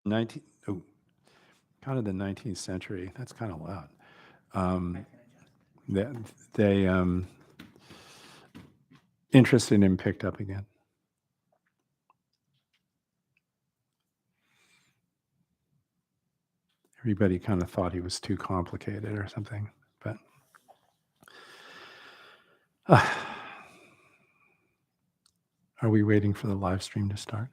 19, oh, kind of the 19th century. That's kind of loud. Um, they, they interested in picked up again. Everybody kind of thought he was too complicated or something, but are we waiting for the live stream to start?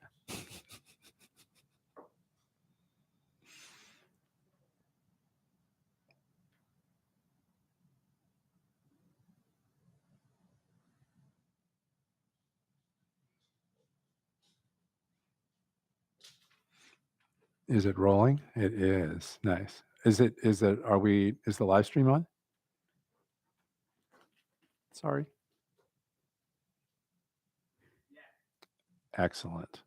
Is it rolling? It is. Nice. Is the live stream on? Sorry. Excellent.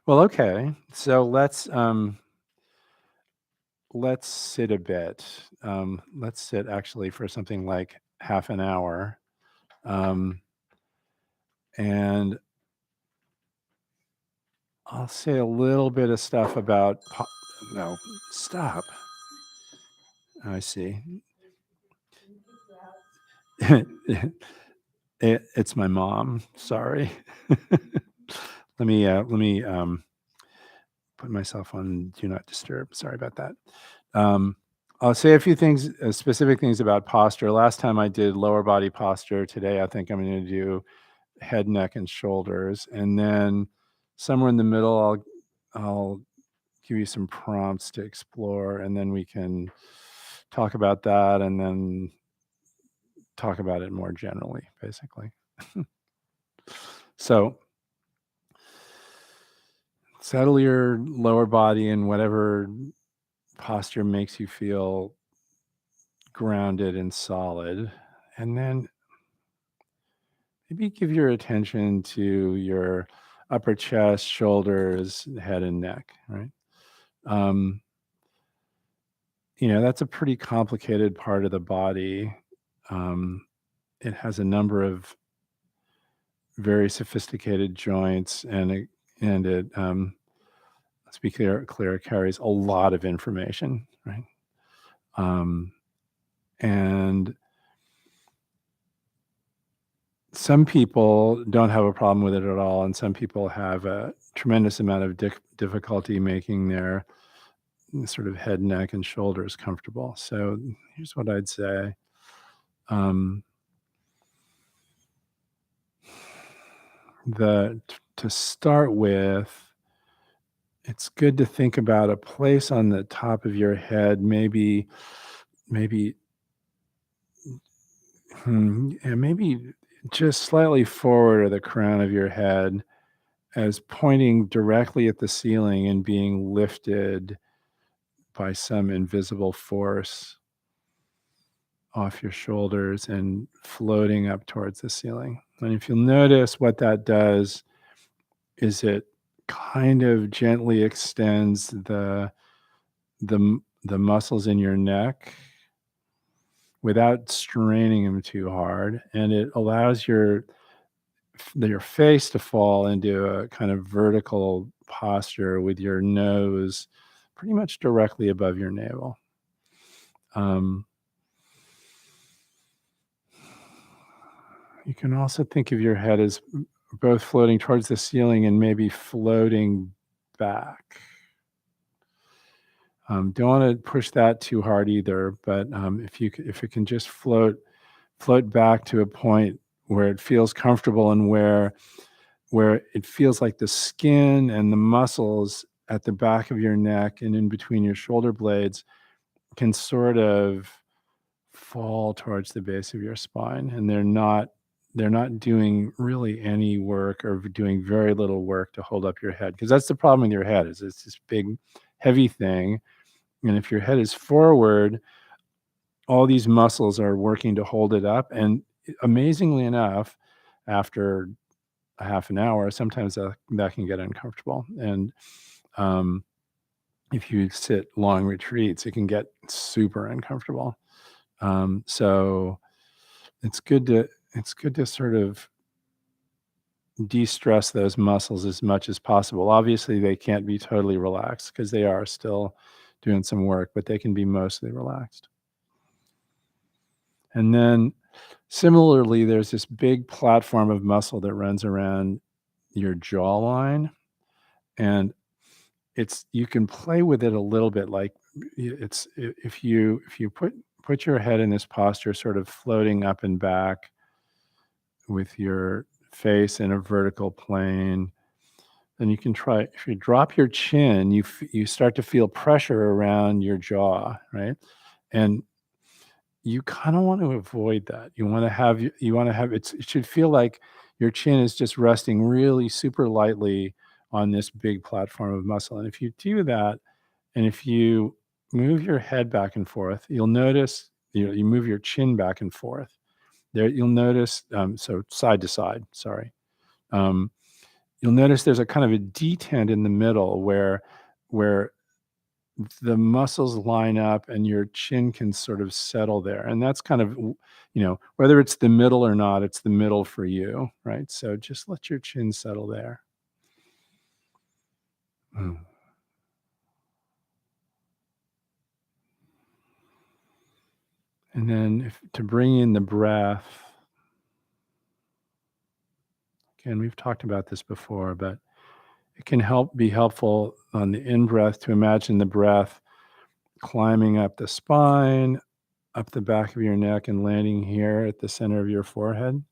Well, okay. So let's sit a bit. Let's sit actually for something like half an hour. And I'll say a little bit of stuff about no, stop. I see. It's my mom. Sorry. Let me put myself on do not disturb. Sorry about that. I'll say a few things, specific things about posture. Last time I did lower body posture. Today I think I'm going to do head, neck, and shoulders, and then somewhere in the middle I'll give you some prompts to explore, and then we can talk about that, and then talk about it more generally, basically. So settle your lower body in whatever posture makes you feel grounded and solid. And then maybe give your attention to your upper chest, shoulders, head, and neck, right? That's a pretty complicated part of the body. It has a number of very sophisticated joints, and it let's be clear, carries a lot of information, right? And some people don't have a problem with it at all, and some people have a tremendous amount of difficulty making their sort of head, neck, and shoulders comfortable. So here's what I'd say. To start with, it's good to think about a place on the top of your head, maybe just slightly forward of the crown of your head, as pointing directly at the ceiling and being lifted by some invisible force off your shoulders and floating up towards the ceiling. And if you'll notice, what that does is it kind of gently extends the muscles in your neck without straining them too hard, and it allows your face to fall into a kind of vertical posture with your nose pretty much directly above your navel. You can also think of your head as both floating towards the ceiling and maybe floating back. Don't want to push that too hard either, but if it can just float back to a point where it feels comfortable, and where it feels like the skin and the muscles at the back of your neck and in between your shoulder blades can sort of fall towards the base of your spine, and they're not doing really any work, or doing very little work to hold up your head, because that's the problem with your head, is it's this big heavy thing. And if your head is forward, all these muscles are working to hold it up, and amazingly enough, after a half an hour, sometimes that can get uncomfortable. And if you sit long retreats, it can get super uncomfortable. So it's good to sort of de-stress those muscles as much as possible. Obviously, they can't be totally relaxed because they are still doing some work, but they can be mostly relaxed. And then similarly, there's this big platform of muscle that runs around your jawline, and you can play with it a little bit. Like if you put your head in this posture, sort of floating up and back with your face in a vertical plane, then you can try. If you drop your chin, you start to feel pressure around your jaw, right? And you kind of want to avoid that. You want to have it should feel like your chin is just resting really super lightly on this big platform of muscle. And if you do that, and if you move your head back and forth, you'll notice you move your chin back and forth. There, you'll notice so side to side. Sorry, um, you'll notice there's a kind of a detent in the middle where the muscles line up and your chin can sort of settle there. And that's kind of, whether it's the middle or not, it's the middle for you, right? So just let your chin settle there. Mm. And then to bring in the breath, again, we've talked about this before, but it can be helpful on the in-breath to imagine the breath climbing up the spine, up the back of your neck, and landing here at the center of your forehead.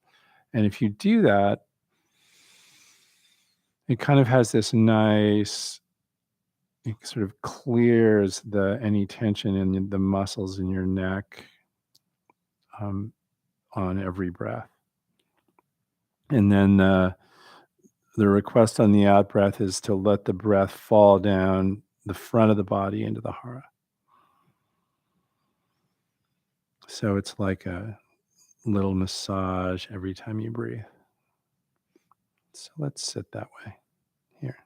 And if you do that, it kind of has this nice, it sort of clears any tension in the muscles in your neck um, on every breath. And then the request on the out breath is to let the breath fall down the front of the body into the hara. So it's like a little massage every time you breathe. So let's sit that way here.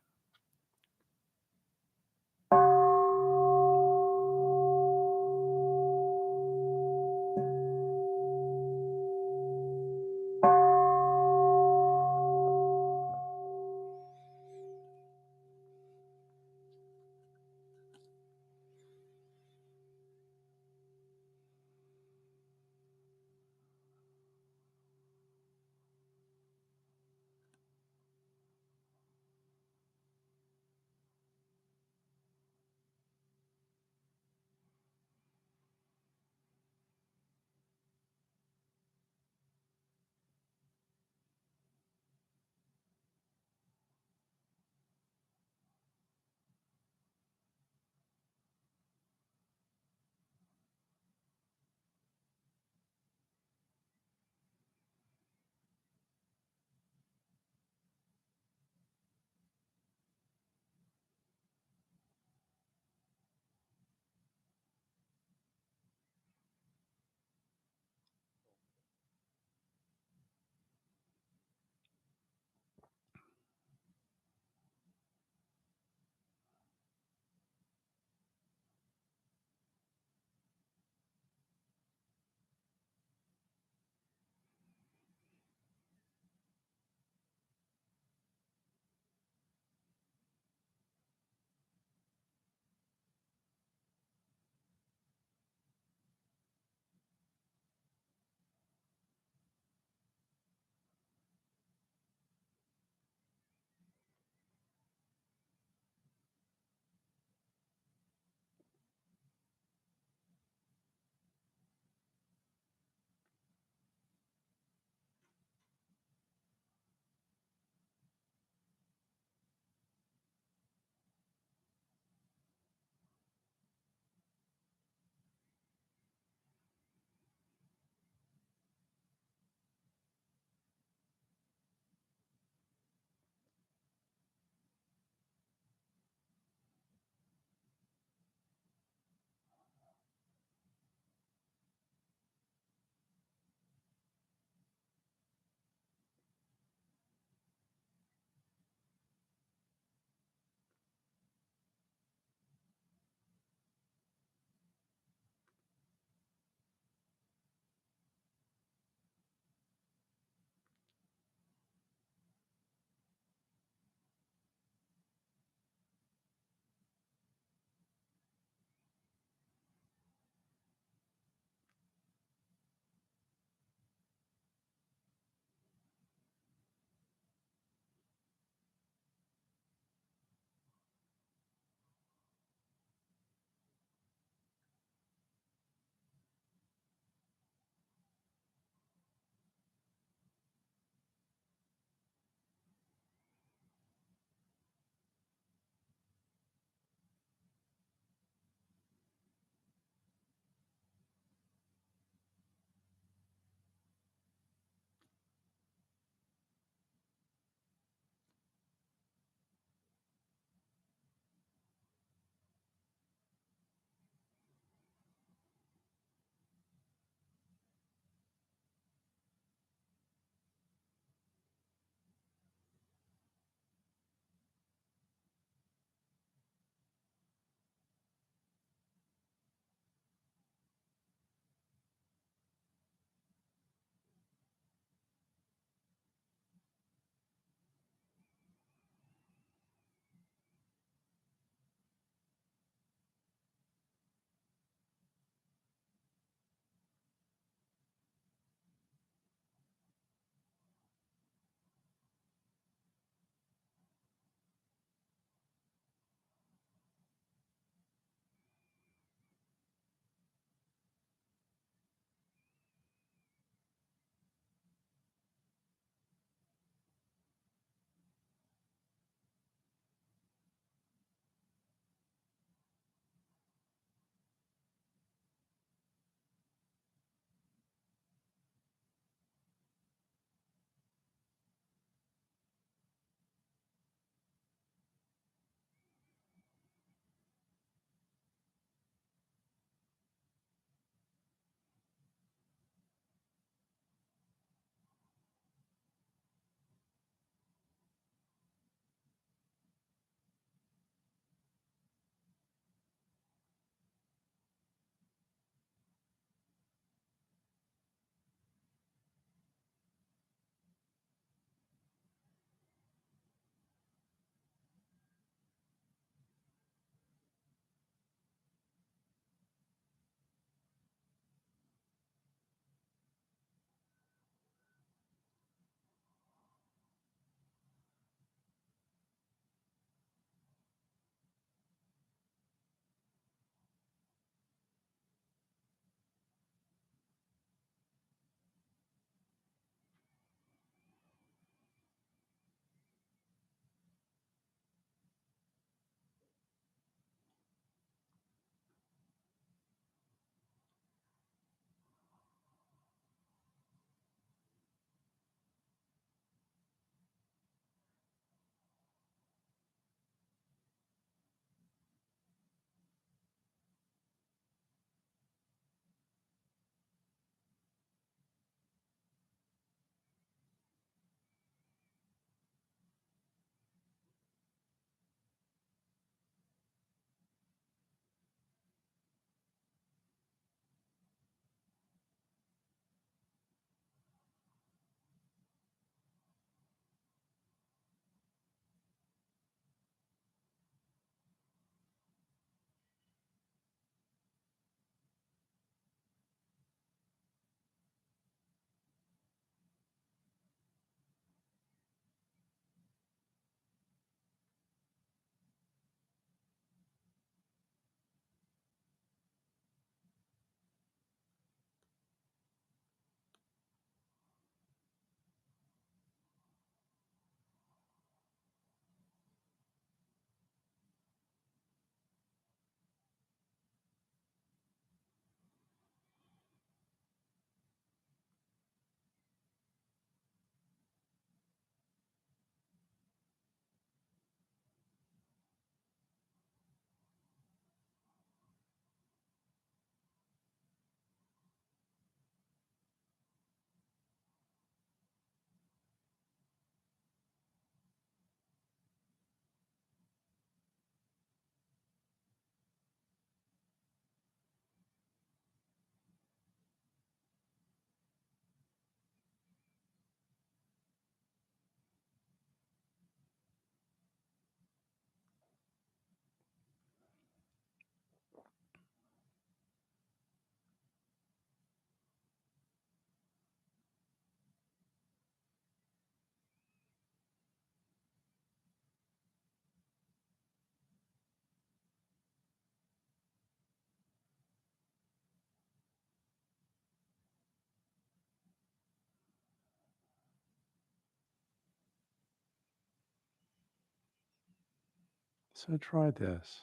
So try this.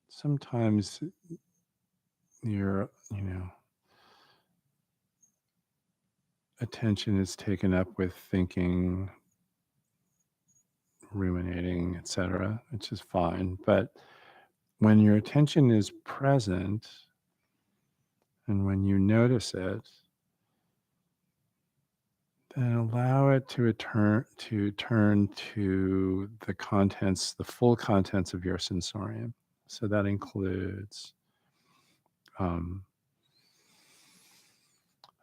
Sometimes your, attention is taken up with thinking, ruminating, etc., which is fine. But when your attention is present and when you notice it, then allow it to turn to the contents, the full contents of your sensorium. So that includes um,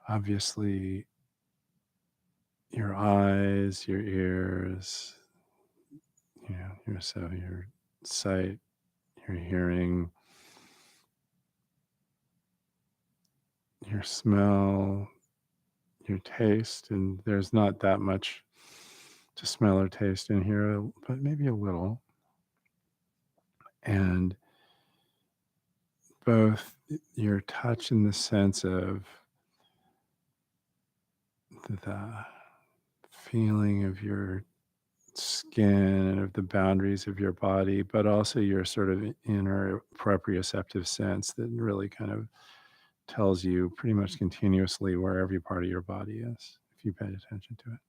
obviously your eyes, your ears, your sight, your hearing, your smell, your taste, and there's not that much to smell or taste in here, but maybe a little. And both your touch in the sense of the feeling of your skin and of the boundaries of your body, but also your sort of inner proprioceptive sense that really kind of tells you pretty much continuously where every part of your body is, if you paid attention to it.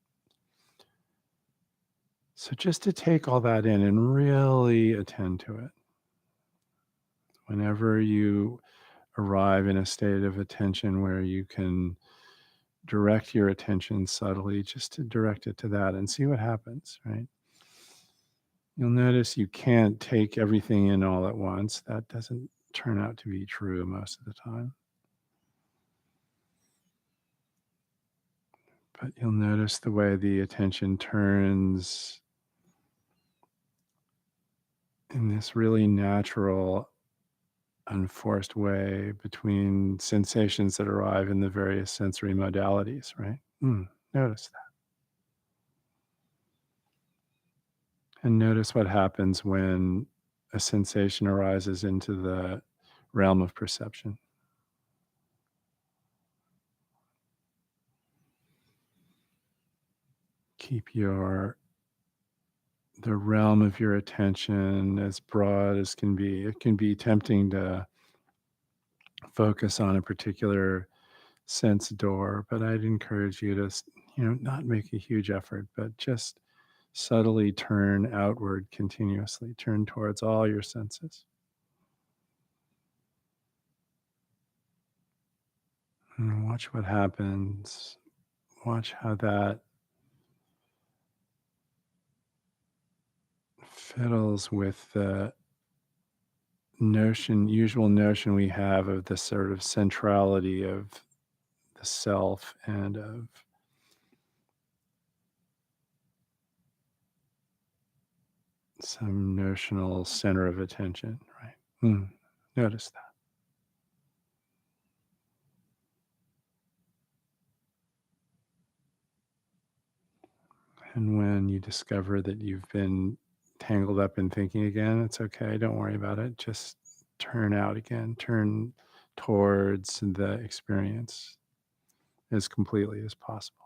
So just to take all that in and really attend to it. Whenever you arrive in a state of attention where you can direct your attention subtly, just to direct it to that and see what happens, right? You'll notice you can't take everything in all at once. That doesn't turn out to be true most of the time. But you'll notice the way the attention turns in this really natural, unforced way between sensations that arrive in the various sensory modalities, right? Notice that. And notice what happens when a sensation arises into the realm of perception. Keep the realm of your attention as broad as can be. It can be tempting to focus on a particular sense door, but I'd encourage you to, not make a huge effort, but just subtly turn outward continuously, turn towards all your senses. And watch what happens. Watch how that fiddles with the usual notion we have of the sort of centrality of the self and of some notional center of attention, right? Notice that. And when you discover that you've been tangled up in thinking again, it's okay. Don't worry about it. Just turn out again, turn towards the experience as completely as possible.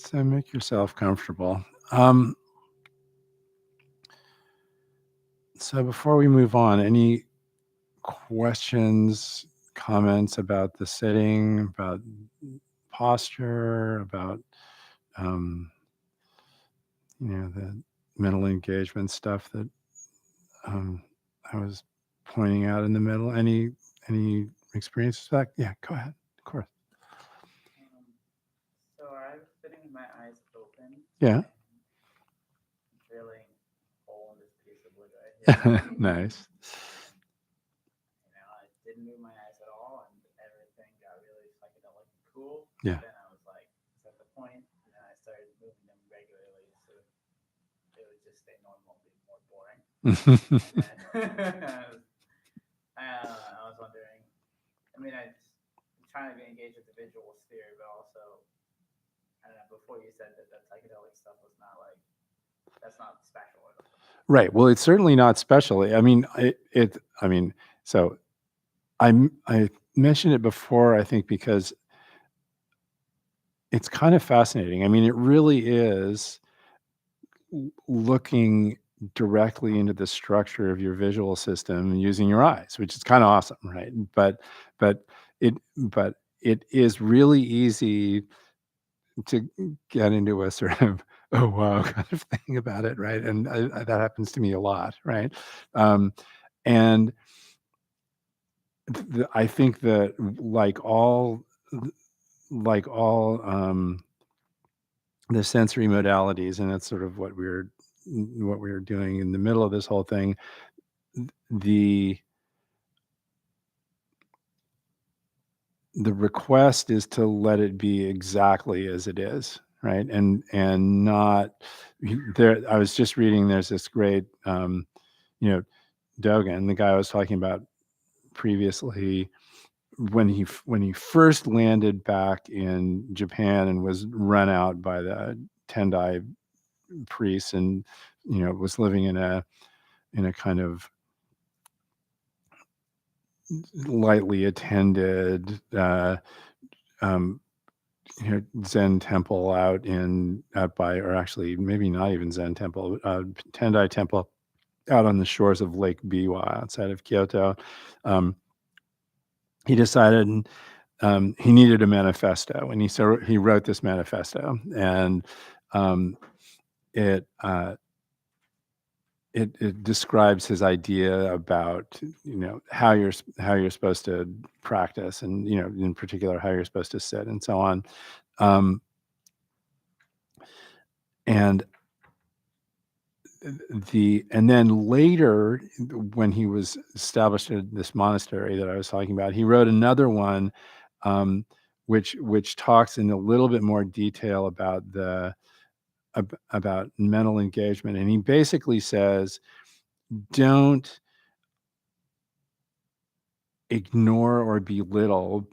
So make yourself comfortable. So before we move on, any questions, comments about the sitting, about posture, about the mental engagement stuff that I was pointing out in the middle? Any experiences back? Yeah, go ahead. Of course. So I was sitting with my eyes open. Yeah. Drilling a hole in this piece of wood right here. Nice. I didn't move my eyes at all, and everything got really psychedelic and cool. Yeah. Then I was like, is that the point? And then I started moving them regularly, so it would just stay normal, be more boring. And then I was wondering. I mean, I'm trying to engage with the visual sphere, but also, I don't know. Before you said that psychedelic stuff was not like that's not special or something. Right. Well, it's certainly not special. I mean, so I mentioned it before, I think, because it's kind of fascinating. I mean, it really is looking directly into the structure of your visual system using your eyes, which is kind of awesome, right? But it is really easy to get into a sort of oh wow kind of thing about it, right? And that happens to me a lot, right? And I think that like all the sensory modalities, and that's sort of what we're doing in the middle of this whole thing. The request is to let it be exactly as it is, right? And not there. I was just reading. There's this great, Dogen, the guy I was talking about previously, when he first landed back in Japan and was run out by the Tendai priests, and was living in a kind of lightly attended Zen temple out by, or actually maybe not even Zen temple, Tendai temple out on the shores of Lake Biwa outside of Kyoto. He decided he needed a manifesto, and he wrote this manifesto, and it it describes his idea about how you're supposed to practice, and in particular how you're supposed to sit and so on. And then later, when he was established in this monastery that I was talking about, he wrote another one, which talks in a little bit more detail about about mental engagement. And he basically says, don't ignore or belittle,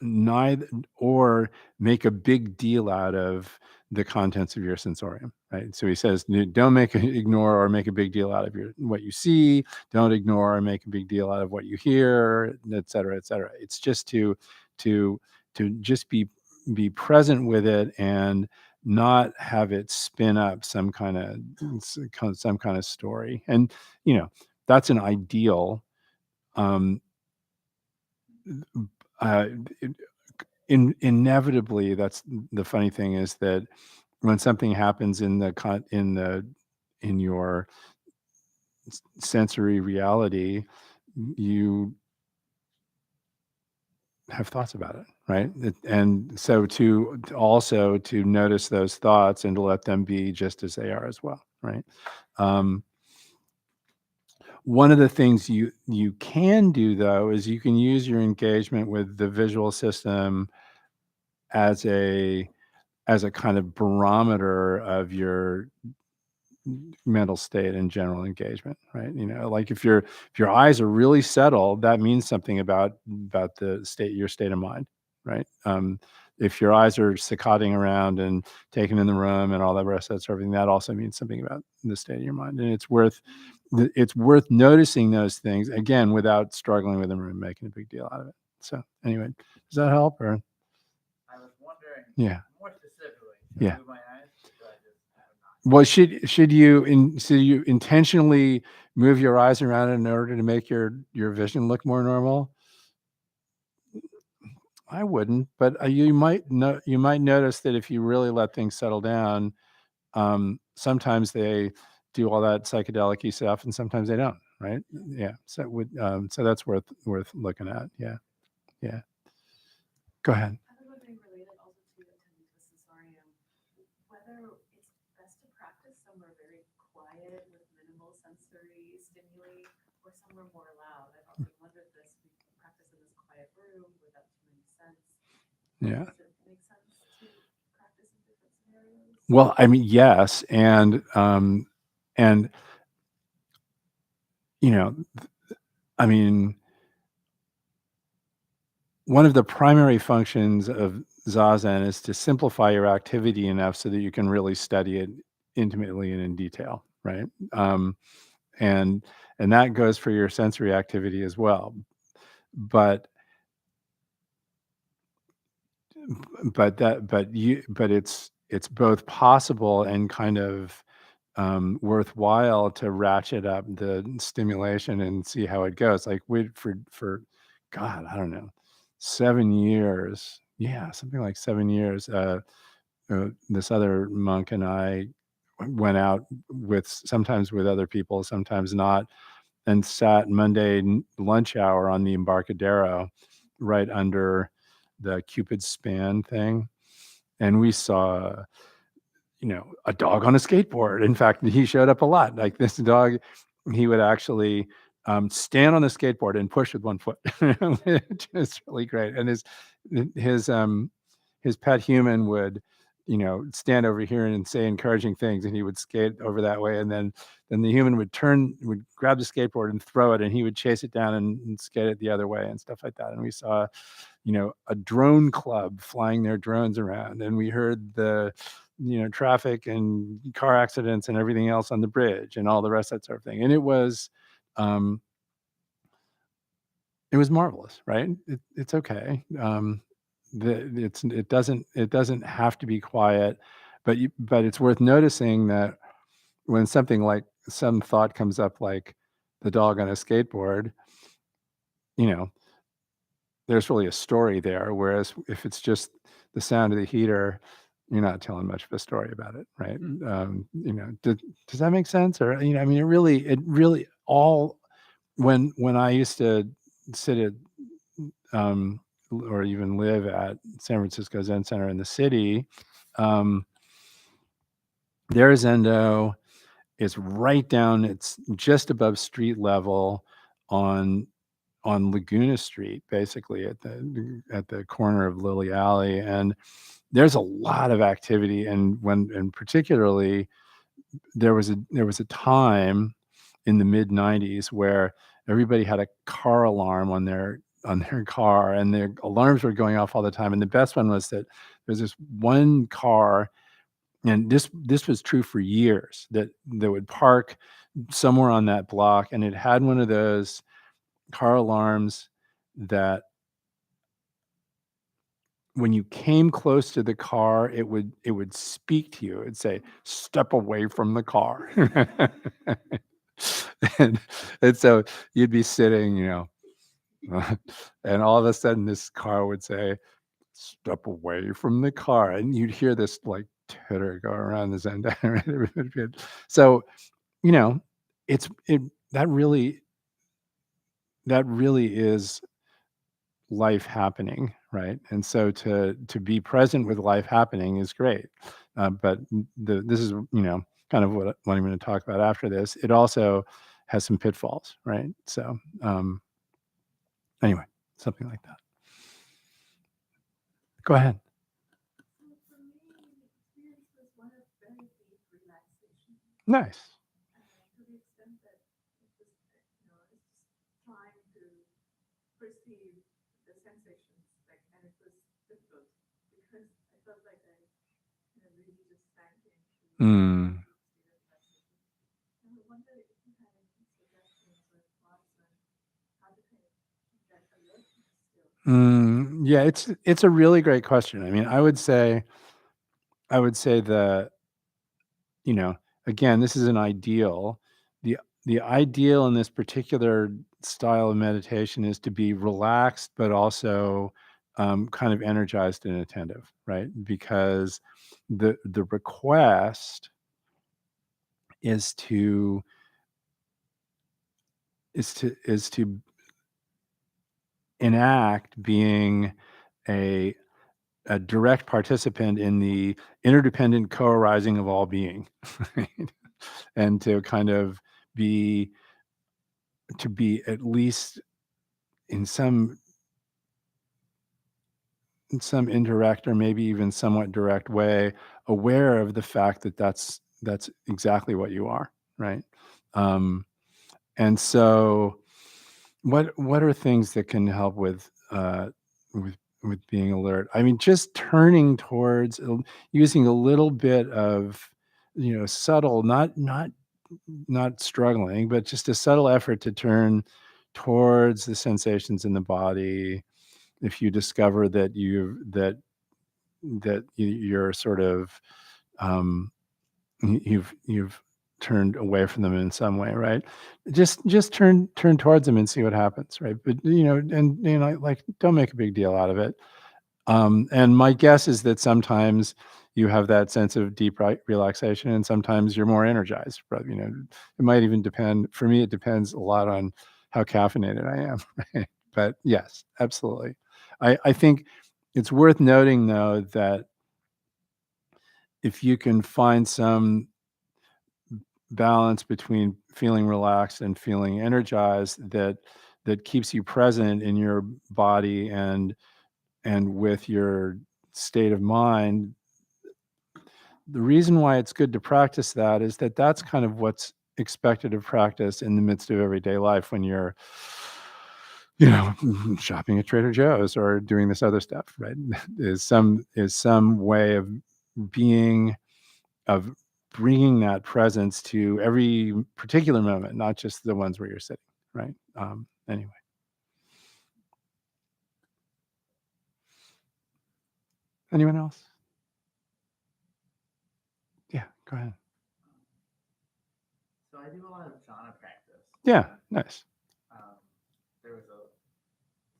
neither, or make a big deal out of the contents of your sensorium, right? So he says, don't ignore or make a big deal out of what you see. Don't ignore or make a big deal out of what you hear, et cetera, et cetera. It's just to just be present with it, and not have it spin up some kind of story. And that's an ideal. Uh, Inevitably, that's the funny thing, is that when something happens in your sensory reality, you have thoughts about it, right? And so to notice those thoughts and to let them be just as they are as well, right? One of the things you can do, though, is you can use your engagement with the visual system as a kind of barometer of your mental state and general engagement, right? Like if your eyes are really settled, that means something about your state of mind, right? If your eyes are saccading around and taking in the room and all that rest of that sort of thing, that also means something about the state of your mind. And it's worth noticing those things, again, without struggling with them or making a big deal out of it. So anyway, does that help? Or I was wondering, yeah, more specifically, Should I Yeah. move my eyes? Or should I just not? Well, should you intentionally move your eyes around in order to make your vision look more normal? I wouldn't, but you might notice that if you really let things settle down, sometimes they do all that psychedelic-y stuff, and sometimes they don't, right? Yeah. So that's worth looking at. Yeah. Yeah. Go ahead. I was wondering, related also to attending to sensorium, whether it's best to practice somewhere very quiet with minimal sensory stimuli or somewhere more loud. I've often wondered this. We practice in this quiet room without too many scents. Yeah. Does it make sense to practice in different scenarios? Well, I mean, yes, and you know, I mean, one of the primary functions of Zazen is to simplify your activity enough so that you can really study it intimately and in detail, right? And that goes for your sensory activity as well. But it's both possible and kind of worthwhile to ratchet up the stimulation and see how it goes. Like we for God, I don't know, 7 years. Yeah, something like 7 years. This other monk and I went out sometimes with other people, sometimes not, and sat Monday lunch hour on the Embarcadero right under the Cupid's span thing. And we saw, a dog on a skateboard. In fact, he showed up a lot. Like this dog, he would actually stand on the skateboard and push with one foot, which is really great. And his his pet human would, stand over here and say encouraging things, and he would skate over that way, and then the human would grab the skateboard and throw it, and he would chase it down and skate it the other way and stuff like that. And we saw, a drone club flying their drones around, and we heard the traffic and car accidents and everything else on the bridge and all the rest of that sort of thing. And it was marvelous, right? It's okay. It doesn't have to be quiet, but it's worth noticing that when something like some thought comes up, like the dog on a skateboard, there's really a story there. Whereas if it's just the sound of the heater, you're not telling much of a story about it, right? Does that make sense? Or I mean, it really all when I used to sit at or even live at San Francisco Zen Center in the city, their Zendo is right down. It's just above street level on Laguna Street, basically at the corner of Lily Alley, and there's a lot of activity. And particularly there was a time in the mid '90s where everybody had a car alarm on their car, and their alarms were going off all the time. And the best one was that there's this one car, and this was true for years, that would park somewhere on that block, and it had one of those car alarms that when you came close to the car, it would speak to you. It'd say, "Step away from the car." and, so you'd be sitting, and all of a sudden this car would say, "Step away from the car," and you'd hear this like titter go around the Zen. So, it's it that really is life happening, right? And so to be present with life happening is great. But this is kind of what I'm going to talk about after this. It also has some pitfalls, right? So anyway, something like that. Go ahead. So for me, the experience was one of very deep relaxation. Nice. To the extent that it was, it's just trying to perceive the sensations, and it was difficult because I felt like I really just sank into Mm. state of relaxation. And I wonder if you had any suggestions or thoughts on how to kind of keep that alertness still. Yeah, it's a really great question. I mean, I would say I would say again, this is an ideal. The ideal in this particular style of meditation is to be relaxed, but also kind of energized and attentive, right? Because the request is to enact being a direct participant in the interdependent co-arising of all being, right? And to kind of be at least in some indirect or maybe even somewhat direct way aware of the fact that that's exactly what you are, right? And so what are things that can help with being alert? I mean, just turning towards using a little bit of subtle, not struggling, but just a subtle effort to turn towards the sensations in the body. If you discover that you're sort of you've turned away from them in some way, right? Just turn towards them and see what happens, right? But like, don't make a big deal out of it. And my guess is that sometimes you have that sense of deep relaxation, and sometimes you're more energized. But it might even depend. For me, it depends a lot on how caffeinated I am. Right? But yes, absolutely. I think it's worth noting, though, that if you can find some balance between feeling relaxed and feeling energized, that keeps you present in your body and with your state of mind. The reason why it's good to practice that is that that's kind of what's expected of practice in the midst of everyday life when you're shopping at Trader Joe's or doing this other stuff, right? is some way of being, of bringing that presence to every particular moment, not just the ones where you're sitting, right? Anyway. Anyone else? Yeah, go ahead. So I do a lot of jhana practice. Yeah, nice. There was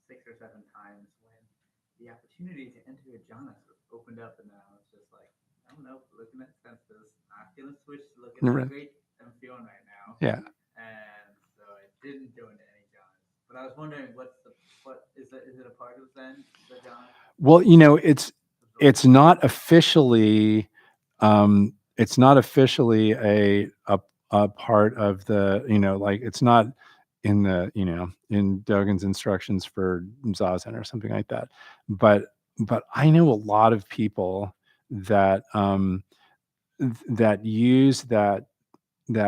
6 or 7 times when the opportunity to enter a jhana sort of opened up, and then I was just like, I don't know, looking at senses, not feeling switched, looking at how great I'm feeling right now. Yeah. And so I didn't go into any jhanas. But I was wondering, what is it a part of Zen, the jhana? Well, it's not officially a part of the, like, it's not in the, in Dogen's instructions for Zazen or something like that. But I know a lot of people that that use that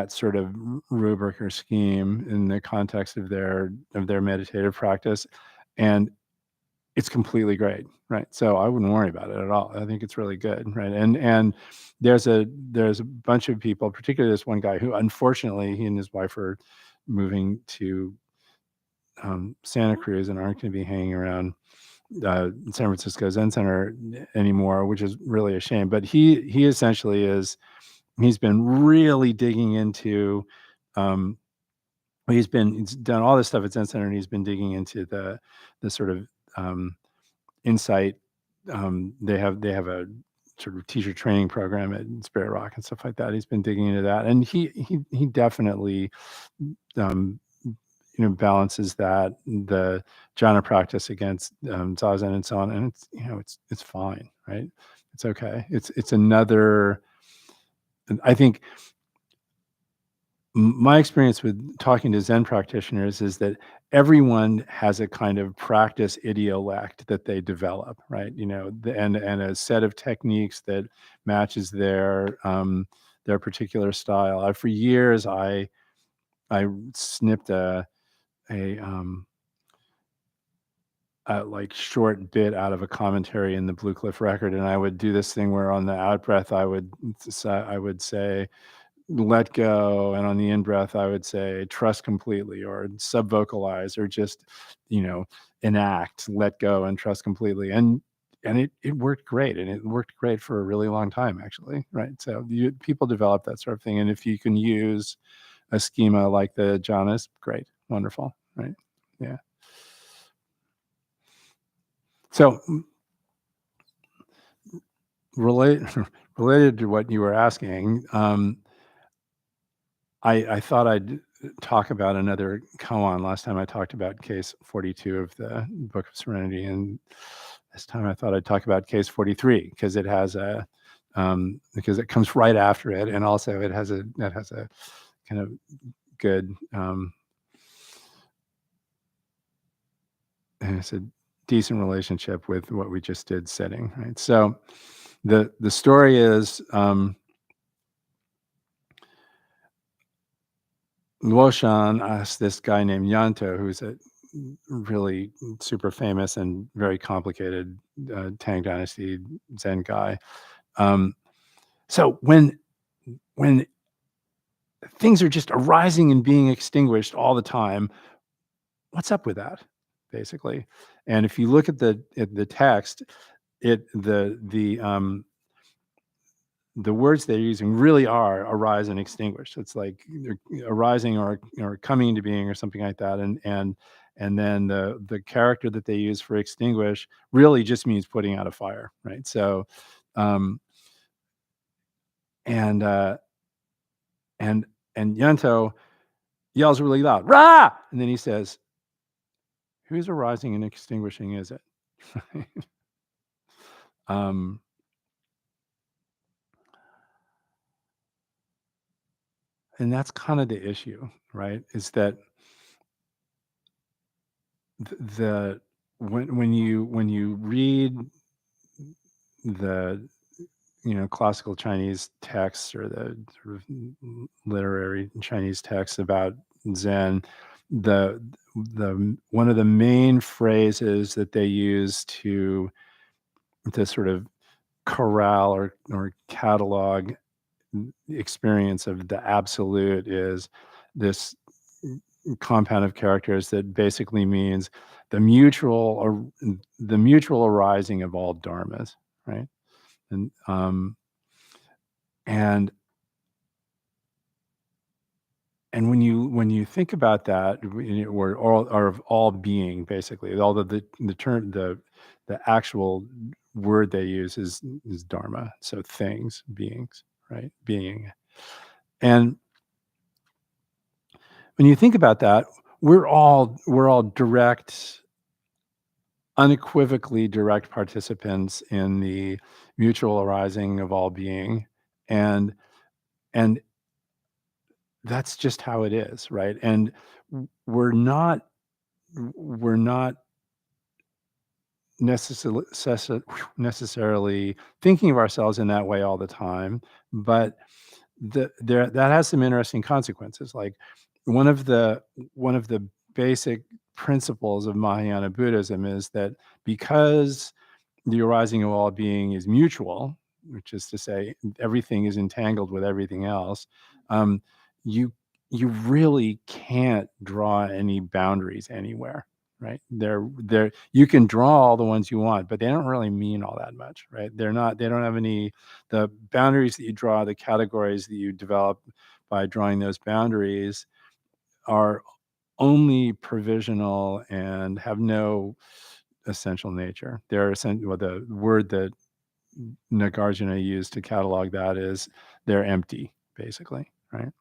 sort of rubric or scheme in the context of their meditative practice, and it's completely great, right? So I wouldn't worry about it at all. I think it's really good, right? And there's a bunch of people, particularly this one guy who, unfortunately, he and his wife are moving to Santa Cruz and aren't going to be hanging around San Francisco Zen Center anymore, which is really a shame. But he essentially he's been really digging into he's done all this stuff at Zen Center, and he's been digging into the sort of insight. They have a sort of teacher training program at Spirit Rock and stuff like that. He's been digging into that, and he definitely balances the jhana practice against zazen and so on, and it's fine, right? It's okay. It's another. I think my experience with talking to Zen practitioners is that everyone has a kind of practice idiolect that they develop, right? And a set of techniques that matches their particular style. For years, I snipped a like short bit out of a commentary in the Blue Cliff Record, and I would do this thing where on the out breath I would say, let go, and on the in breath I would say, trust completely, or subvocalize, or just enact, let go and trust completely. And it worked great, and it worked great for a really long time, actually, right? So people develop that sort of thing, and if you can use a schema like the jhanas, great, wonderful, right? Yeah. So related to what you were asking, I thought I'd talk about another koan. Last time I talked about case 42 of the Book of Serenity, and this time I thought I'd talk about case 43 because it has because it comes right after it, and also it has a kind of good and it's a decent relationship with what we just did sitting, right? So the story is Luoshan asked this guy named Yanto, who's a really super famous and very complicated Tang Dynasty Zen guy. So when things are just arising and being extinguished all the time, what's up with that, basically? And if you look at the text, the words they're using really are arise and extinguish. It's like they're arising or coming into being or something like that. And then the character that they use for extinguish really just means putting out a fire, right? So, and Yanto yells really loud, "Rah!" And then he says, "Who's arising and extinguishing is it?" um, and that's kind of the issue, right? Is that the when you read the classical Chinese texts or the sort of literary Chinese texts about Zen, the one of the main phrases that they use to sort of corral or catalog experience of the absolute is this compound of characters that basically means the mutual arising of all dharmas, right? And and when you think about that, or of all being, basically, although the term the actual word they use is dharma, so things, beings, right? Being. And when you think about that, we're all direct, unequivocally direct participants in the mutual arising of all being, and that's just how it is, right? And we're not necessarily thinking of ourselves in that way all the time, but that has some interesting consequences. Like one of the basic principles of Mahayana Buddhism is that because the arising of all being is mutual, which is to say everything is entangled with everything else, you really can't draw any boundaries anywhere, right? They're you can draw all the ones you want, but they don't really mean all that much, right? They don't have any, the boundaries that you draw, the categories that you develop by drawing those boundaries are only provisional and have no essential nature. They're essential. Well, the word that Nagarjuna used to catalog that is they're empty, basically, right?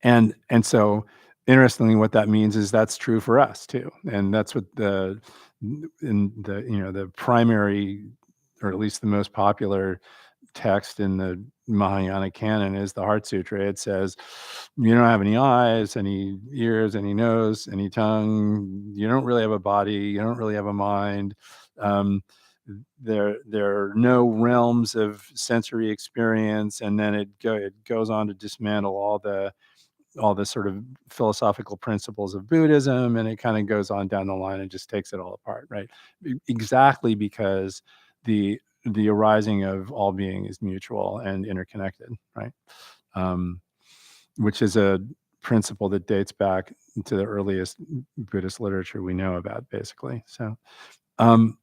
And so interestingly, what that means is that's true for us too, and that's what the primary, or at least the most popular text in the Mahayana canon is the Heart Sutra. It says, you don't have any eyes, any ears, any nose, any tongue. You don't really have a body. You don't really have a mind. There are no realms of sensory experience. And then it goes on to dismantle all the sort of philosophical principles of Buddhism, and it kind of goes on down the line and just takes it all apart, right? Exactly because the arising of all being is mutual and interconnected, right? Which is a principle that dates back to the earliest Buddhist literature we know about, basically. So, So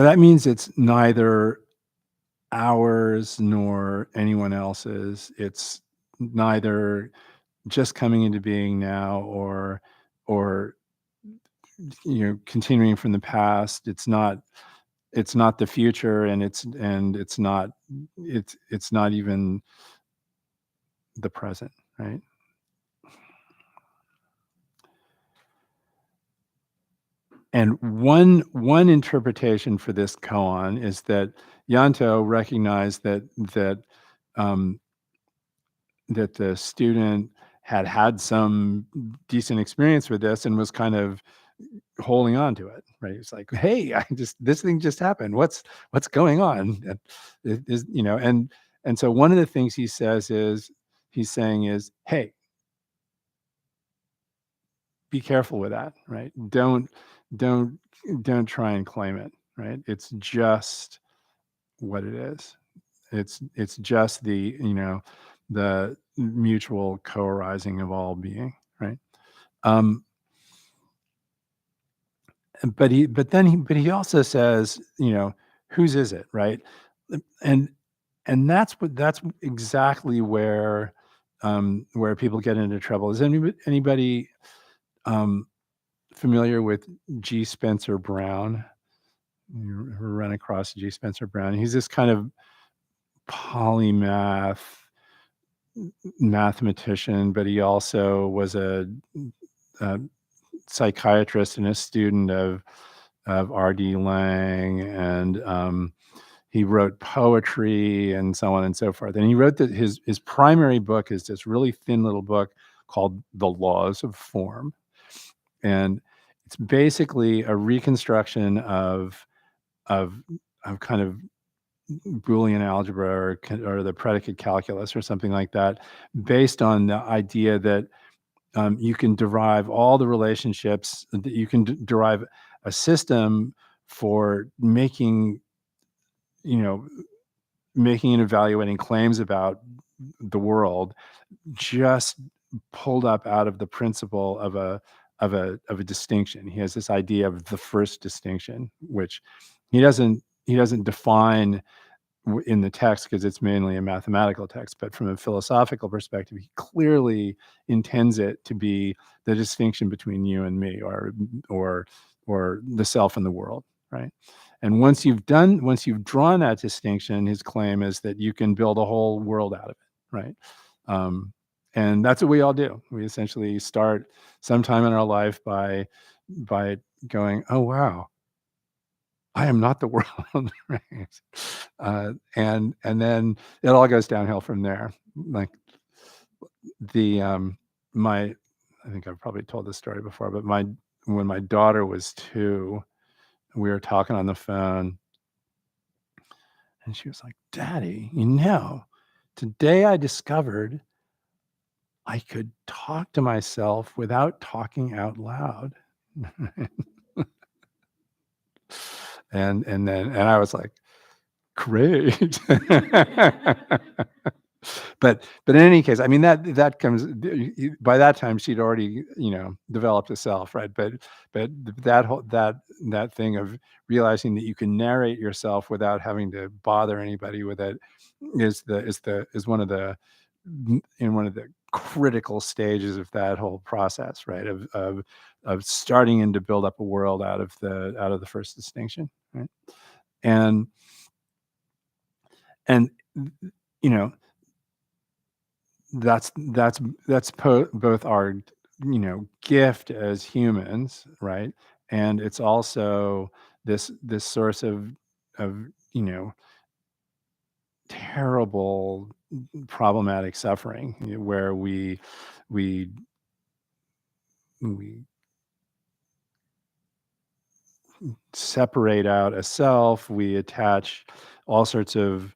that means it's neither ours nor anyone else's. It's neither just coming into being now or continuing from the past. It's not the future, and it's not even the present, right? And one interpretation for this koan is that Yanto recognized that um, that the student had some decent experience with this and was kind of holding on to it, right? It's like, hey, this thing just happened. What's going on? And so one of the things he's saying is, hey, be careful with that, right? Don't try and claim it, right? It's just what it is. It's just the mutual co-arising of all being, right? But he also says, whose is it, right? And that's exactly where people get into trouble. Is anybody familiar with G. Spencer Brown? You ever run across G. Spencer Brown? He's this kind of polymath mathematician, but he also was a psychiatrist and a student of R.D. Laing, and he wrote poetry and so on and so forth. And he wrote that his primary book is this really thin little book called The Laws of Form. And it's basically a reconstruction of kind of Boolean algebra or the predicate calculus or something like that, based on the idea that you can derive all the relationships, that you can derive a system for making and evaluating claims about the world, just pulled up out of the principle of a distinction. He has this idea of the first distinction, which he doesn't define in the text because it's mainly a mathematical text, but from a philosophical perspective, he clearly intends it to be the distinction between you and me, or the self and the world, right? And once you've drawn that distinction, his claim is that you can build a whole world out of it, right? And that's what we all do. We essentially start sometime in our life by going, oh wow, I am not the world, right? And then it all goes downhill from there. Like I think I've probably told this story before, but when my daughter was 2, we were talking on the phone, and she was like, "Daddy, today I discovered I could talk to myself without talking out loud." and I was like, great. But in any case, I mean, that comes, by that time she'd already developed a self, right? But that thing of realizing that you can narrate yourself without having to bother anybody with it is one of the critical stages of that whole process, right? Of starting in to build up a world out of the first distinction, right? And that's both our gift as humans, right? And it's also this source of terrible problematic suffering, where we separate out a self, we attach all sorts of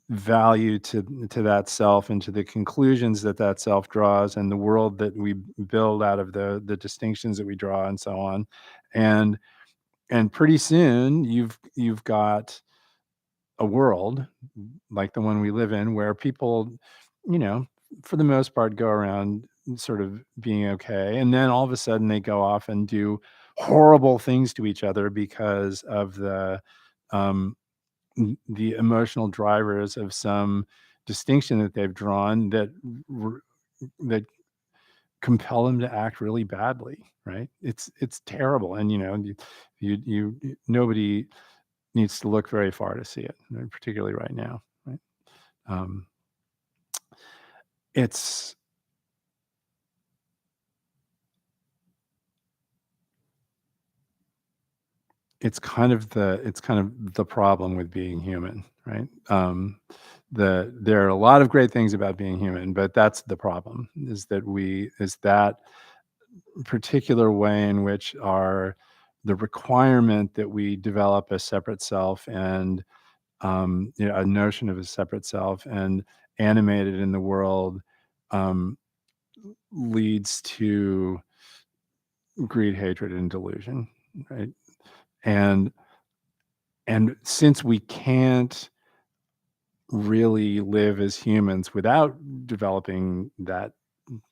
value to that self and to the conclusions that self draws, and the world that we build out of the distinctions that we draw, and so on. And pretty soon you've got a world like the one we live in, where people for the most part go around sort of being okay, and then all of a sudden they go off and do horrible things to each other because of um, the emotional drivers of some distinction that they've drawn that compel them to act really badly, right? It's terrible, and nobody needs to look very far to see it, particularly right now, right? Um, it's it's kind of the problem with being human, right? There are a lot of great things about being human, but that's the problem, is that particular way in which the requirement that we develop a separate self and a notion of a separate self and animate it in the world um, leads to greed, hatred, and delusion, right? And since we can't really live as humans without developing that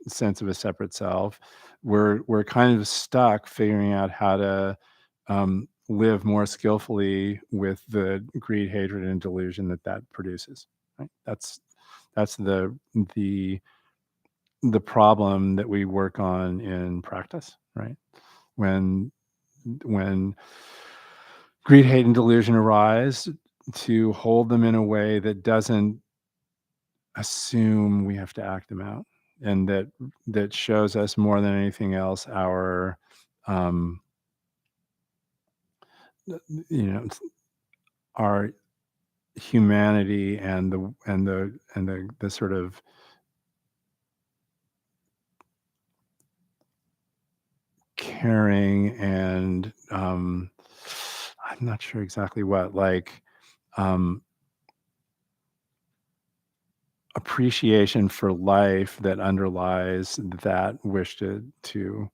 sense of a separate self, we're kind of stuck figuring out how to live more skillfully with the greed, hatred, and delusion that produces. Right? That's the the problem that we work on in practice. Right? When when greed, hate, and delusion arise, to hold them in a way that doesn't assume we have to act them out, and that shows us more than anything else our um you know our humanity and the sort of caring and I'm not sure exactly what, like um appreciation for life that underlies that wish to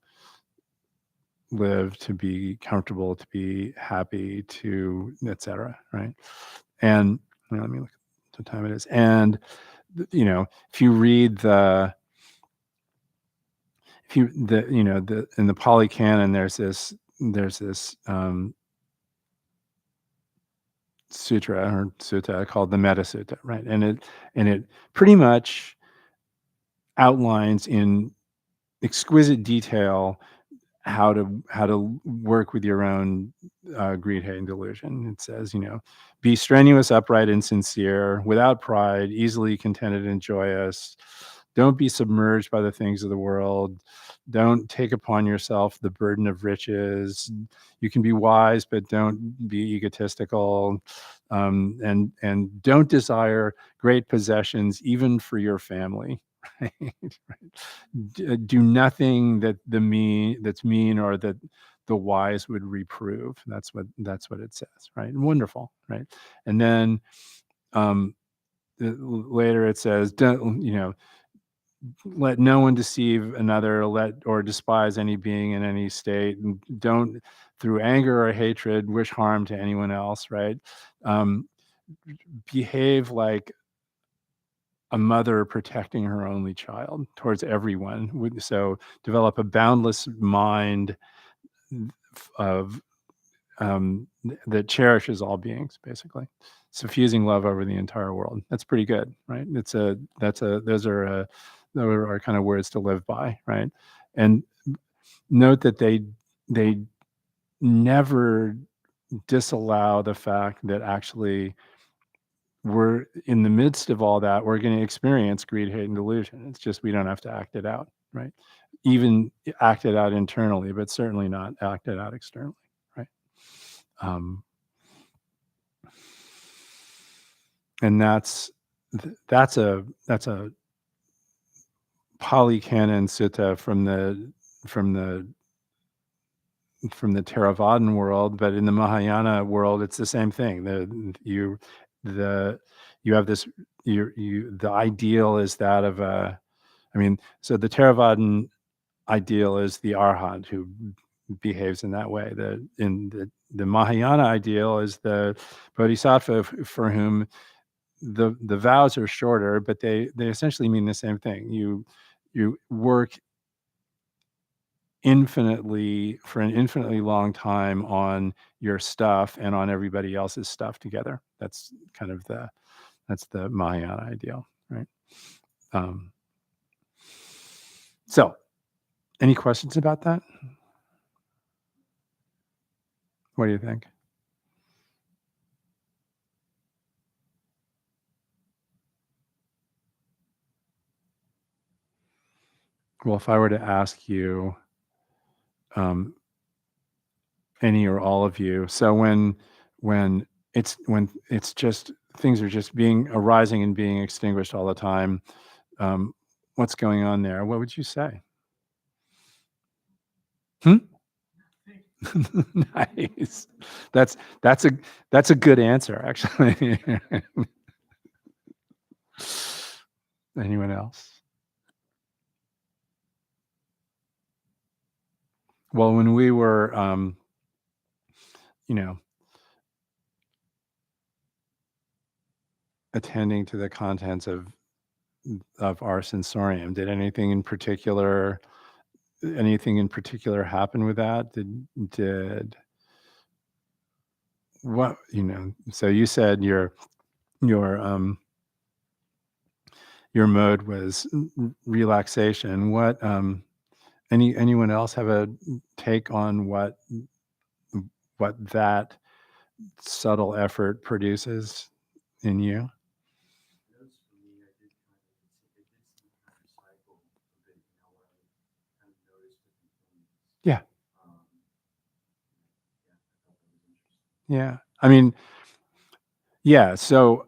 live, to be comfortable, to be happy, to etc. Right? And let me look at what time it is. And if you read the in the Pali Canon, there's this sutra or sutta called the Metta Sutta, right? And it pretty much outlines in exquisite detail how to work with your own greed, hate, and delusion. It says, be strenuous, upright, and sincere, without pride, easily contented and joyous. Don't be submerged by the things of the world. Don't take upon yourself the burden of riches. You can be wise, but don't be egotistical. And don't desire great possessions, even for your family. Right? Do nothing that's mean or that the wise would reprove. That's what it says, right? And wonderful, right? And then later it says, don't let no one deceive another, or despise any being in any state, and don't through anger or hatred wish harm to anyone else, right? um, Behave like a mother protecting her only child towards everyone. So develop a boundless mind of that cherishes all beings, basically, suffusing love over the entire world. That's pretty good, right? Those are kind of words to live by, right? And note that they never disallow the fact that actually we're in the midst of all that, we're going to experience greed, hate, and delusion. It's just we don't have to act it out, right? Even act it out internally, but certainly not act it out externally, right? Um, and that's a Pali Canon sutta from the Theravadan world, but in the Mahayana world, it's the same thing. You have this the ideal is that of so the Theravadan ideal is the arhat who behaves in that way. The Mahayana ideal is the bodhisattva for whom the vows are shorter, but they essentially mean the same thing. you work infinitely for an infinitely long time on your stuff and on everybody else's stuff together. That's kind of that's the Mahayana ideal, right? So any questions about that? What do you think? Well, if I were to ask you, any or all of you, so when it's just things are just being arising and being extinguished all the time, what's going on there? What would you say? Nice. That's a good answer, actually. Anyone else? Well, when we were, attending to the contents of our sensorium, did anything in particular happen with that? Did what, so you said your mode was relaxation. What, anyone else have a take on what that subtle effort produces in you? Those for me, I did see kind of cycle a bit, I kind of noticed different things. Yeah. I thought that was interesting. Yeah. I mean, yeah. So,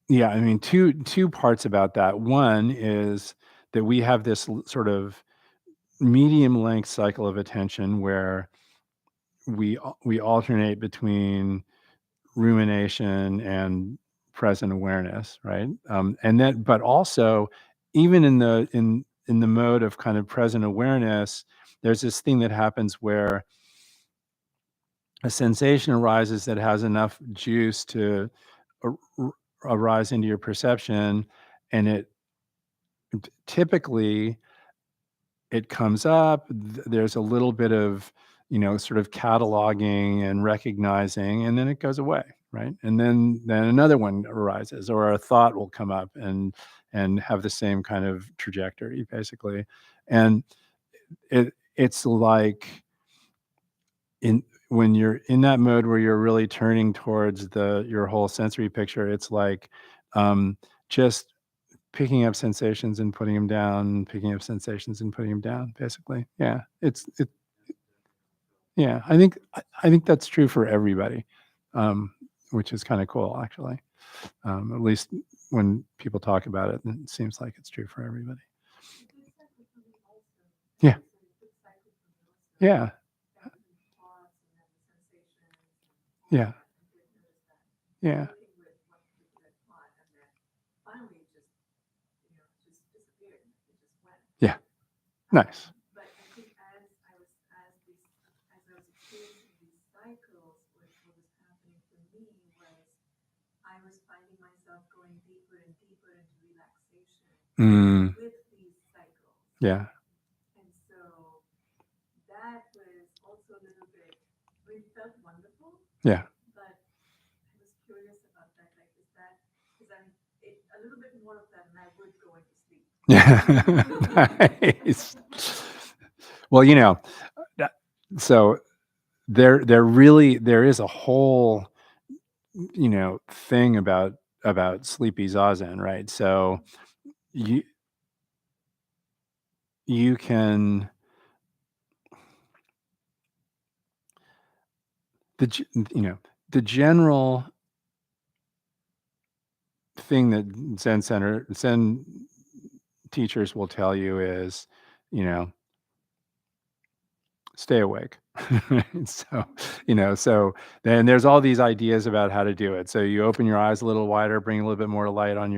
yeah, I mean, two parts about that. One is that we have this sort of medium length cycle of attention where we alternate between rumination and present awareness, right? And then, but also, even in the mode of kind of present awareness, there's this thing that happens where a sensation arises that has enough juice to arise into your perception, and it typically it comes up. There's a little bit of sort of cataloging and recognizing, and then it goes away, right? And then another one arises, or a thought will come up and have the same kind of trajectory, basically. And it's like when you're in that mode where you're really turning towards your whole sensory picture, it's like just picking up sensations and putting them down, picking up sensations and putting them down, basically. Yeah. Yeah. I think that's true for everybody, which is kind of cool, actually. At least when people talk about it, it seems like it's true for everybody. Yeah. Yeah. Yeah. Yeah. Yeah. Nice. But I think as I was experiencing these cycles, what was happening for me was I was finding myself going deeper and deeper into relaxation with these cycles. Yeah. And so that was also a little bit, it felt wonderful. Yeah. But I was curious about that. Like, is that, because a little bit more of that and I would go into sleep. Nice. Well, so there is a whole, thing about sleepy zazen, right? So you can the general thing that Zen teachers will tell you is, stay awake. So then there's all these ideas about how to do it. So you open your eyes a little wider, bring a little bit more light to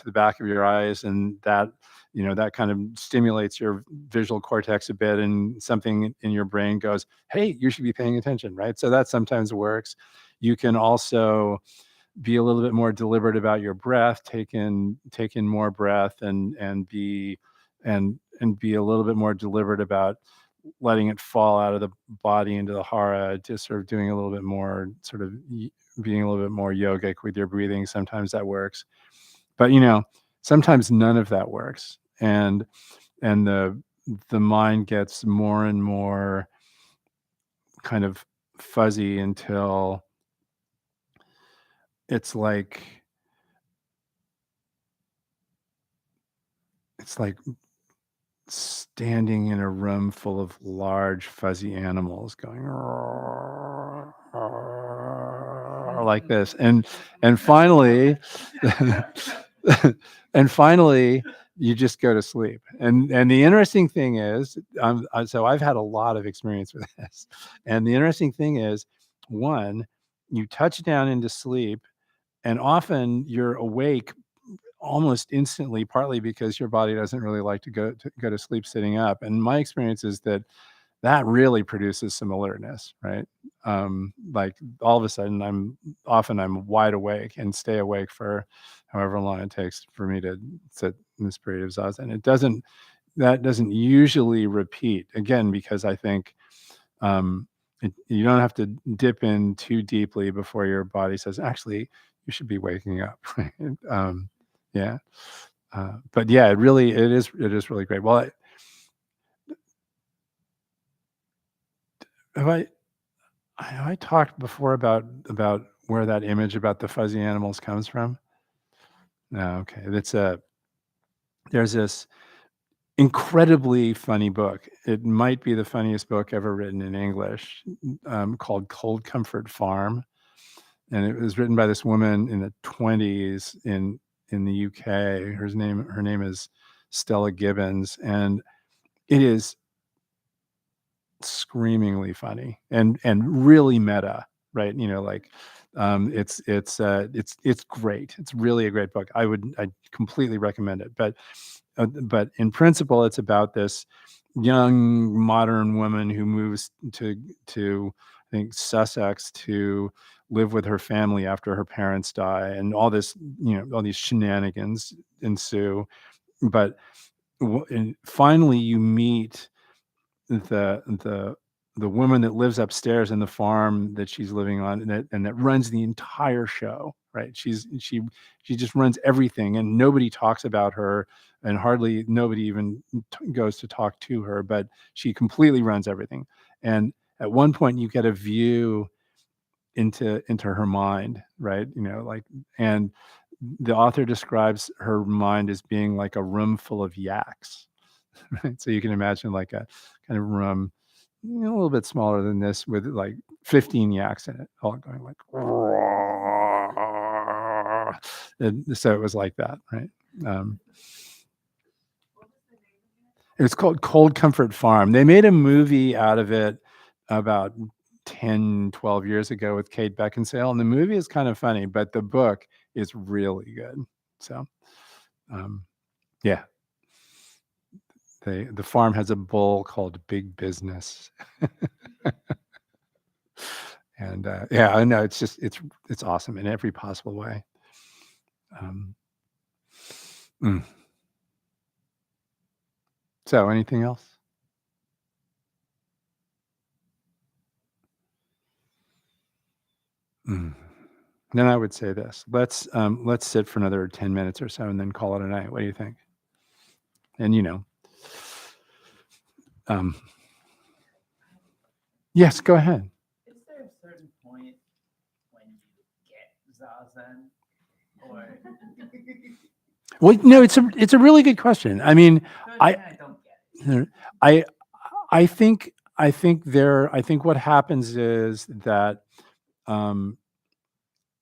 the back of your eyes, and that that kind of stimulates your visual cortex a bit, and something in your brain goes, hey, you should be paying attention, right? So that sometimes works. You can also be a little bit more deliberate about your breath, take in more breath, and be a little bit more deliberate about letting it fall out of the body into the hara, just sort of doing a little bit more, sort of being a little bit more yogic with your breathing. Sometimes that works, but sometimes none of that works, and the mind gets more and more kind of fuzzy until it's like standing in a room full of large fuzzy animals going like this, and finally and finally you just go to sleep. And the interesting thing is, so I've had a lot of experience with this, and the interesting thing is, one, you touch down into sleep, and often you're awake almost instantly, partly because your body doesn't really like to go to sleep sitting up. And my experience is that really produces some alertness, right? Like all of a sudden I'm wide awake and stay awake for however long it takes for me to sit in this period of zazen. That doesn't usually repeat, again, because I think you don't have to dip in too deeply before your body says, actually, you should be waking up. Right? Yeah. But yeah, it is really great. Well, have I talked before about where that image about the fuzzy animals comes from? No, okay. There's this incredibly funny book. It might be the funniest book ever written in English, called Cold Comfort Farm, and it was written by this woman in the 1920s in the UK. Her name is Stella Gibbons, and it is screamingly funny and really meta, right? It's great. It's really a great book. I completely recommend it. But in principle, it's about this young modern woman who moves to I think Sussex to live with her family after her parents die, and all these shenanigans ensue. But and finally, you meet the woman that lives upstairs in the farm that she's living on, and that runs the entire show, right? She just runs everything, and nobody talks about her, and hardly nobody even goes to talk to her, but she completely runs everything. And at one point you get a view into her mind, right? And the author describes her mind as being like a room full of yaks. Right? So you can imagine like a kind of room, a little bit smaller than this, with like 15 yaks in it, all going like, and so it was like that, right? It's called Cold Comfort Farm. They made a movie out of it about 10, 12 years ago with Kate Beckinsale, and the movie is kind of funny, but the book is really good. So, yeah. The farm has a bull called Big Business. And yeah, I know, it's awesome in every possible way. Mm. So anything else? Then I would say this. Let's sit for another 10 minutes or so and then call it a night. What do you think? And yes, go ahead. Is there a certain point when you get zazen, or Well, no, it's a really good question. I mean, I don't get it. I think what happens is that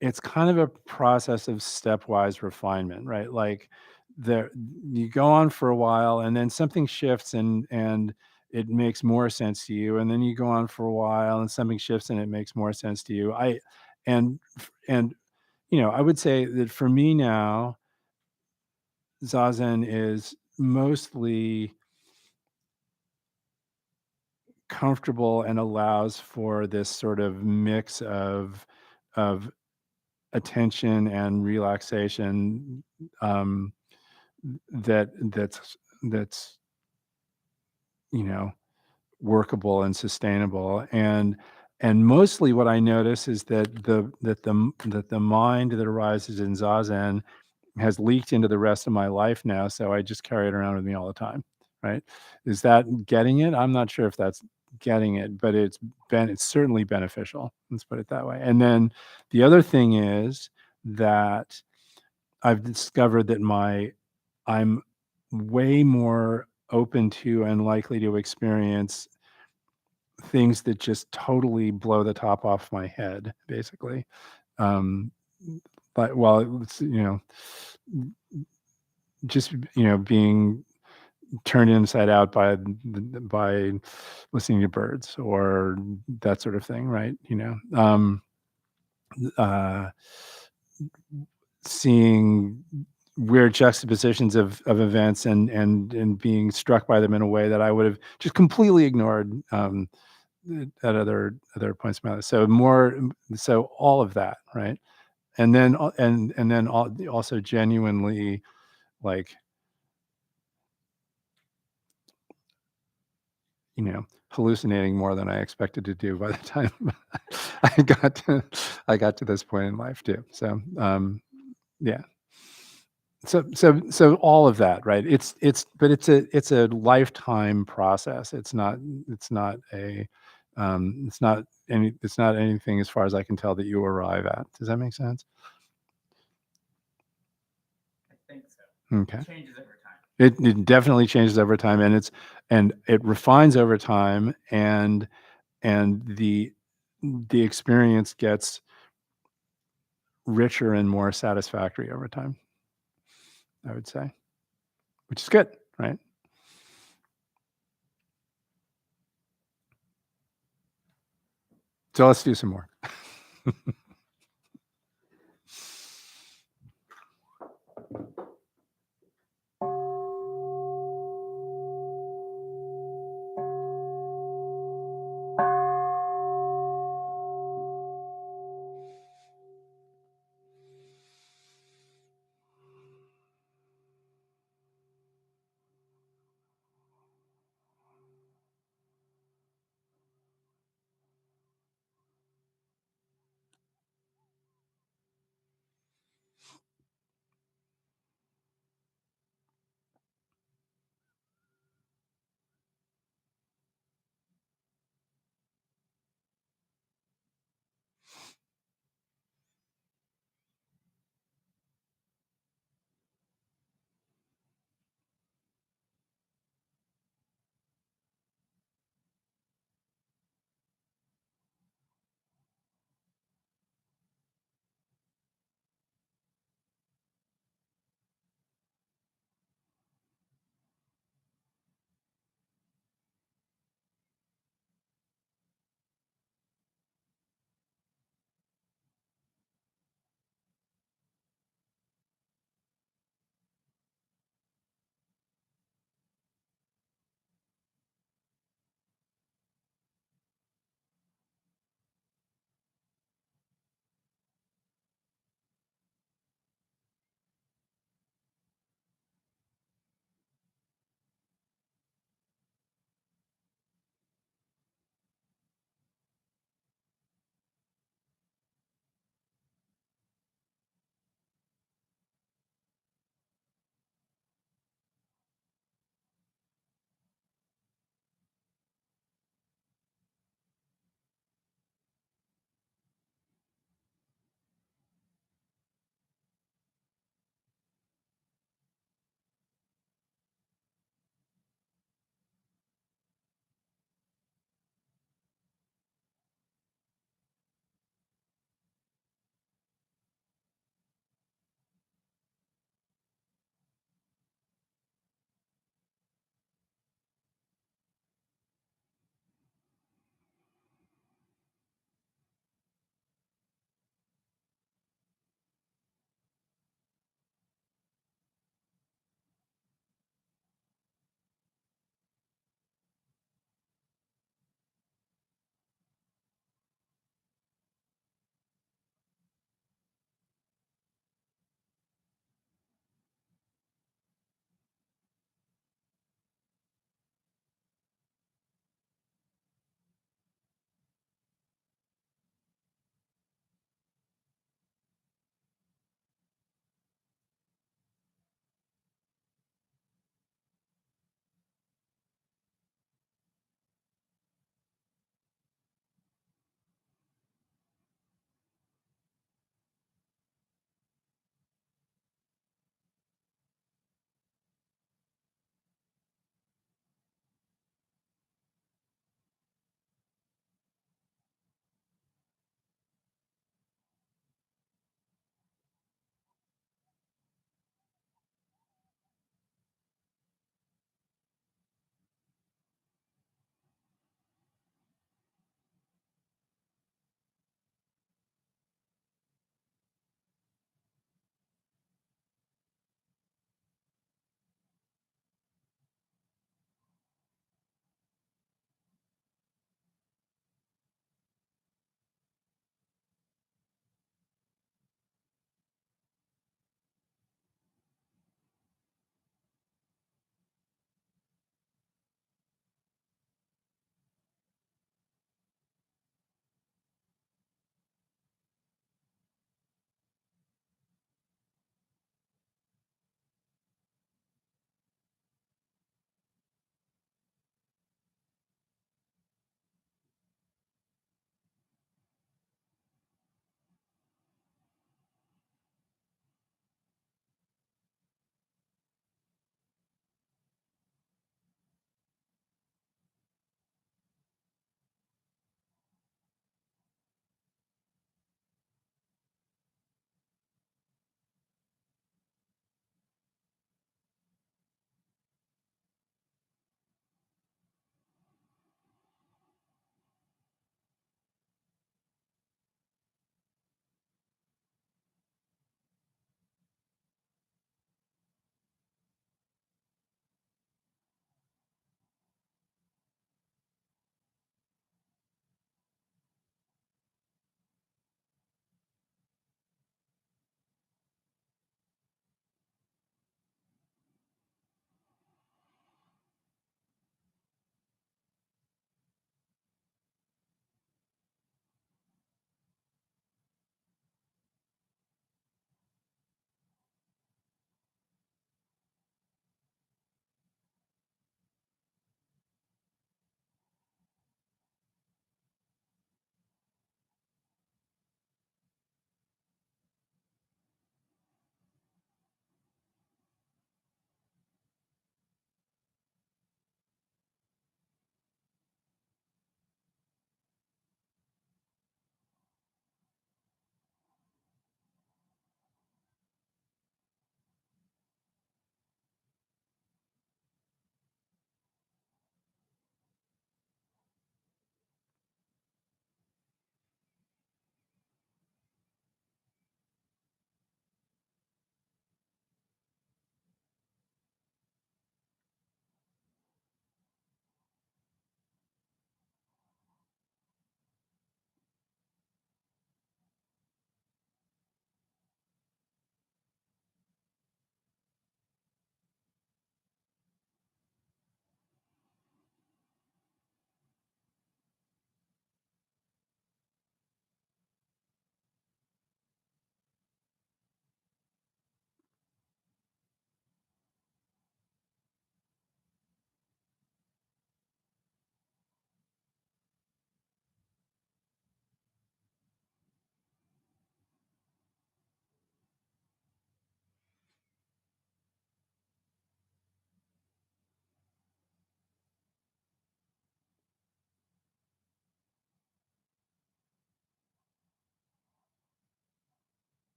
it's kind of a process of stepwise refinement, right? Like you go on for a while, and then something shifts, and it makes more sense to you, and then you go on for a while, and something shifts, and it makes more sense to you. And I would say that for me now, zazen is mostly comfortable and allows for this sort of mix of attention and relaxation that's workable and sustainable. And mostly what I notice is that the mind that arises in Zazen has leaked into the rest of my life now, so I just carry it around with me all the time, right? Is that getting it? I'm not sure if that's getting it, but it's certainly beneficial. Let's put it that way. And then the other thing is that I've discovered that I'm way more open to and likely to experience things that just totally blow the top off my head, basically. But it's just being turned inside out by listening to birds or that sort of thing, right? Uh, Seeing weird juxtapositions of events and being struck by them in a way that I would have just completely ignored at other points in my life. So all of that, right? And then also genuinely like hallucinating more than I expected to do by the time I got to this point in life too. So yeah. So all of that, right? But it's a lifetime process. It's not anything as far as I can tell that you arrive at. Does that make sense? I think so. Okay. It changes over time. It definitely changes over time, and it refines over time, and the experience gets richer and more satisfactory over time, I would say, which is good, right? So let's do some more.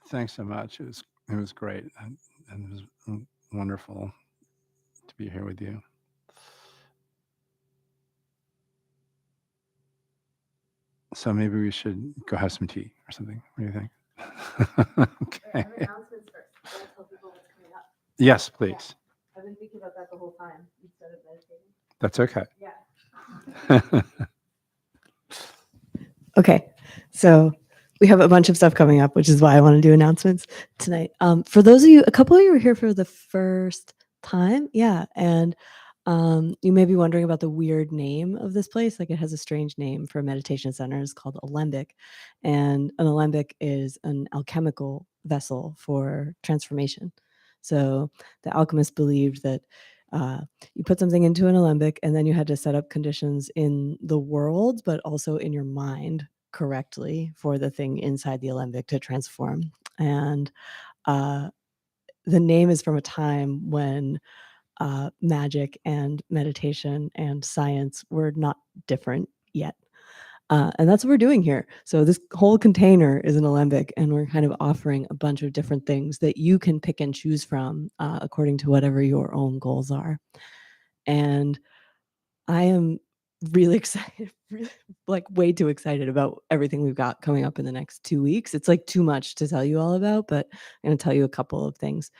Thanks so much. It was great, and it was wonderful to be here with you. So maybe we should go have some tea or something. What do you think? Okay. I have announcements first. Can I tell people what's coming up? Yes, please. I've been thinking about that the whole time instead of meditating. That's okay. Yeah. Okay, so we have a bunch of stuff coming up, which is why I want to do announcements tonight. For those of you, a couple of you are here for the first time, yeah, and you may be wondering about the weird name of this place. Like, it has a strange name for a meditation center. It's called Alembic, and an alembic is an alchemical vessel for transformation. So the alchemists believed that you put something into an alembic and then you had to set up conditions in the world, but also in your mind correctly for the thing inside the alembic to transform. And the name is from a time when magic and meditation and science were not different yet. And that's what we're doing here. So this whole container is an alembic, and we're kind of offering a bunch of different things that you can pick and choose from according to whatever your own goals are. And I am really excited, really, like way too excited about everything we've got coming up in the next 2 weeks. It's like too much to tell you all about, but I'm going to tell you a couple of things.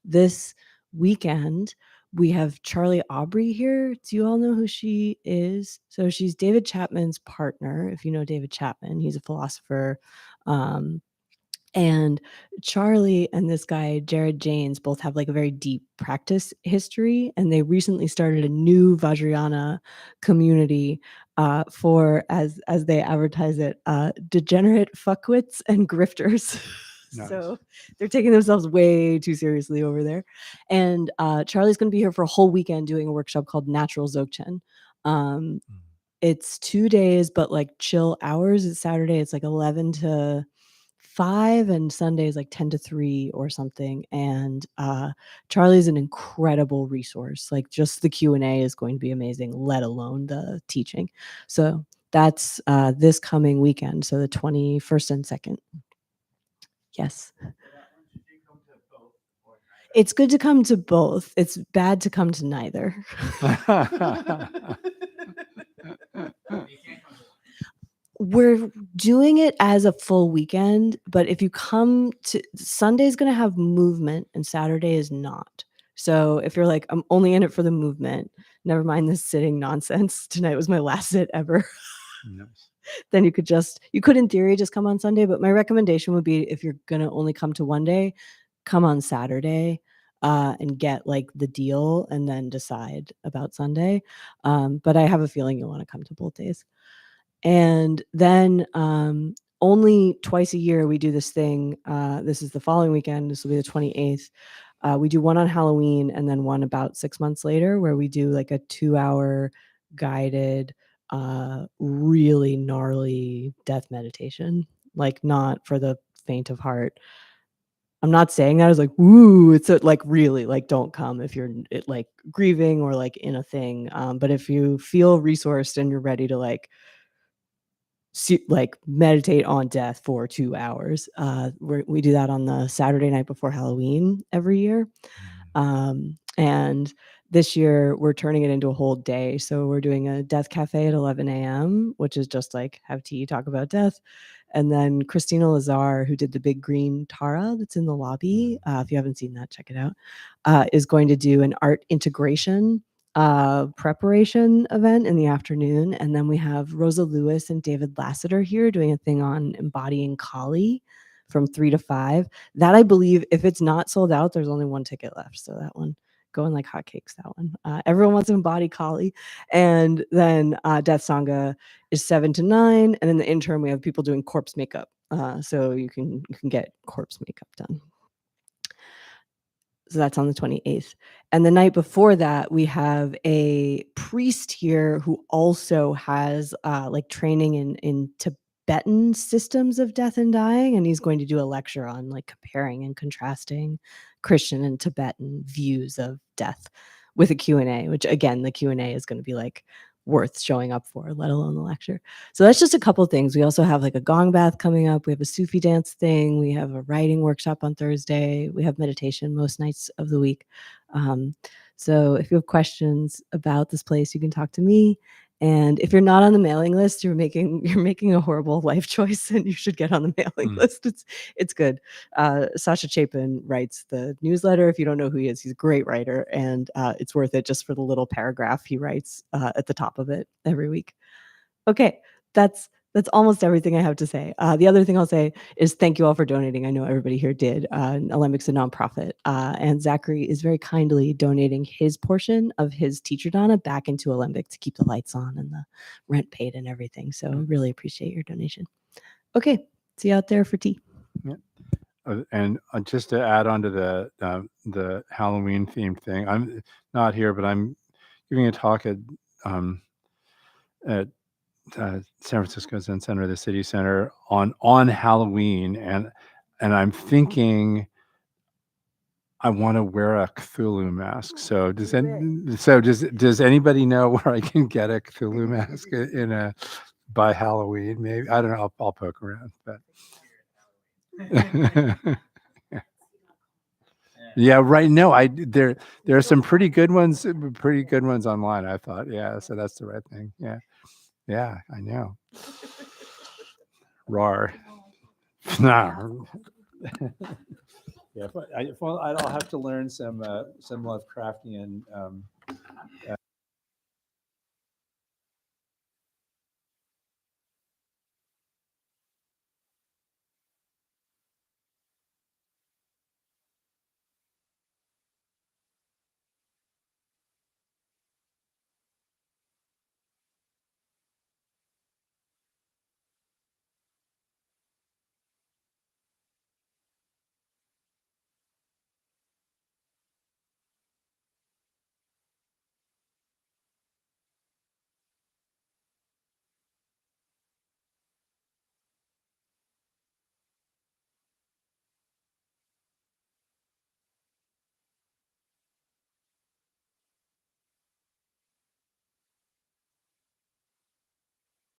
This weekend, we have Charlie Aubrey here. Do you all know who she is? So she's David Chapman's partner. If you know David Chapman, he's a philosopher. And Charlie and this guy, Jared Janes, both have like a very deep practice history. And they recently started a new Vajrayana community for, as they advertise it, degenerate fuckwits and grifters. Nice. So they're taking themselves way too seriously over there. And Charlie's going to be here for a whole weekend doing a workshop called Natural Dzogchen. It's 2 days, but like chill hours. It's Saturday. It's like 11 to 5, and Sunday is like 10 to 3 or something. And Charlie's an incredible resource. Like, just the Q&A is going to be amazing, let alone the teaching. So that's this coming weekend. So the 21st and 2nd. Yes. It's good to come to both. It's bad to come to neither. We're doing it as a full weekend, but if you come to Sunday's going to have movement and Saturday is not. So if you're like, I'm only in it for the movement, never mind this sitting nonsense. Tonight was my last sit ever. Nice. Then you could in theory just come on Sunday, but my recommendation would be, if you're going to only come to one day, come on Saturday and get like the deal and then decide about Sunday. But I have a feeling you'll want to come to both days. And then only twice a year we do this thing. This is the following weekend. This will be the 28th. We do one on Halloween and then one about 6 months later, where we do like a 2-hour guided, really gnarly death meditation. Like, not for the faint of heart. I'm not saying that as like, woo, it's like really like, don't come if you're like grieving or like in a thing. But if you feel resourced and you're ready to like meditate on death for 2 hours. We do that on the Saturday night before Halloween every year. And this year we're turning it into a whole day. So we're doing a death cafe at 11 a.m., which is just like have tea, talk about death. And then Christina Lazar, who did the big green Tara that's in the lobby, if you haven't seen that, check it out, is going to do an art integration preparation event in the afternoon. And then we have Rosa Lewis and David Lassiter here doing a thing on embodying Kali from 3 to 5. That, I believe, if it's not sold out, there's only one ticket left. So that one, going like hotcakes, that one. Everyone wants to embody Kali. And then Death Sangha is 7 to 9. And in the interim, we have people doing corpse makeup. So you can get corpse makeup done. So that's on the 28th. And the night before that, we have a priest here who also has like training in Tibetan systems of death and dying. And he's going to do a lecture on like comparing and contrasting Christian and Tibetan views of death with a Q&A, which again, the Q&A is going to be like worth showing up for, let alone the lecture. So that's just a couple things. We also have like a gong bath coming up. We have a Sufi dance thing. We have a writing workshop on Thursday. We have meditation most nights of the week. So if you have questions about this place, you can talk to me. And if you're not on the mailing list, you're making a horrible life choice, and you should get on the mailing list. It's good. Sasha Chapin writes the newsletter. If you don't know who he is, he's a great writer, and it's worth it just for the little paragraph he writes at the top of it every week. Okay, that's almost everything I have to say. The other thing I'll say is thank you all for donating. I know everybody here did. Alembic's a nonprofit, and Zachary is very kindly donating his portion of his teacher dana back into Alembic to keep the lights on and the rent paid and everything. So I really appreciate your donation. Okay, see you out there for tea. Yeah. And just to add on to the Halloween themed thing, I'm not here, but I'm giving a talk at San Francisco Zen Center, the city center, on Halloween, and I'm thinking I want to wear a Cthulhu mask. So does anybody know where I can get a Cthulhu mask by Halloween? Maybe, I don't know. I'll poke around, but yeah, right. No, there are some pretty good ones online, I thought. Yeah, so that's the right thing. Yeah, I know. Rar. Yeah, but I'll have to learn some Lovecraftian